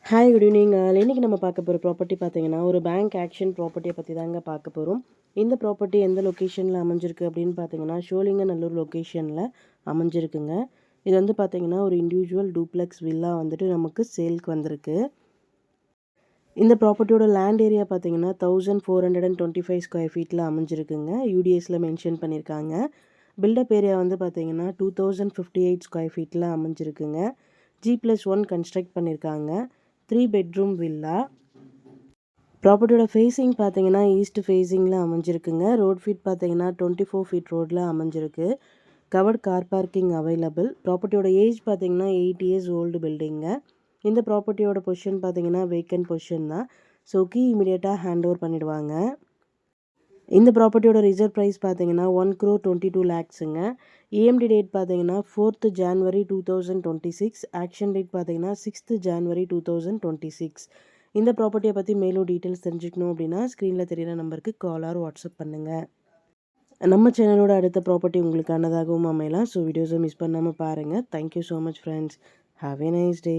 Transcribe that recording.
Hi good evening. இன்னைக்கு நம்ம பார்க்க போகிற ப்ராப்பர்ட்டி பார்த்தீங்கன்னா ஒரு பேங்க் ஆக்ஷன் ப்ராப்பர்ட்டியை பற்றி தாங்க பார்க்க போகிறோம். இந்த ப்ராப்பர்ட்டி எந்த லொக்கேஷனில் அமைஞ்சிருக்கு அப்படின்னு பார்த்தீங்கன்னா ஷோலிங்கநல்லூர் லொக்கேஷனில் அமைஞ்சிருக்குங்க. இது வந்து பார்த்தீங்கன்னா ஒரு இண்டிவிஜுவல் டூப்ளெக்ஸ் வில்லா வந்துட்டு நமக்கு சேல்க்கு வந்திருக்கு. இந்த ப்ராப்பர்ட்டியோட லேண்ட் ஏரியா பார்த்தீங்கன்னா 1425 ஸ்கொயர் ஃபீட்டில் அமைஞ்சிருக்குங்க. யூடிஎஸில் மென்ஷன் பண்ணியிருக்காங்க. பில்டப் ஏரியா வந்து பார்த்தீங்கன்னா 2058 ஸ்கொயர் ஃபீட்டில் அமைஞ்சிருக்குங்க. G+1 கன்ஸ்ட்ரக்ட் பண்ணியிருக்காங்க. 3 பெட்ரூம் வில்லா. ப்ராப்பர்ட்டியோட ஃபேஸிங் பார்த்தீங்கன்னா ஈஸ்ட் ஃபேஸிங்கில் அமைஞ்சிருக்குங்க. ரோட் ஃபீட் பார்த்தீங்கன்னா 24 ஃபீட் ரோடில் அமைஞ்சிருக்கு. Covered car parking available. ப்ராப்பர்ட்டியோட ஏஜ் பார்த்தீங்கன்னா 8 இயர்ஸ் ஓல்டு பில்டிங்க. இந்த ப்ராப்பர்ட்டியோட பொசிஷன் பார்த்தீங்கன்னா வேக்கன்ட் பொசிஷன் தான். ஸோ கீ இமீடியட்டாக ஹேண்ட் ஓவர் பண்ணிவிடுவாங்க. இந்த ப்ராப்பர்ட்டியோட ரிசர்வ் ப்ரைஸ் பார்த்தீங்கன்னா 1,22 lakhsங்க. EMD டேட் பார்த்தீங்கன்னா 4th January 2026. ஆக்ஷன் டேட் பார்த்தீங்கன்னா 6th January 2026. இந்த ப்ராப்பர்ட்டியை பற்றி மேலும் டீட்டெயில்ஸ் தெரிஞ்சுக்கணும் அப்படின்னா ஸ்க்ரீனில் தெரியிற நம்பருக்கு கால் ஆர் வாட்ஸ்அப் பண்ணுங்கள். நம்ம சேனலோட அடுத்த ப்ராப்பர்ட்டி உங்களுக்கானதாகவும் அமையலாம். ஸோ வீடியோஸை மிஸ் பண்ணாமல் பாருங்கள். Thank you so much friends. Have a nice day.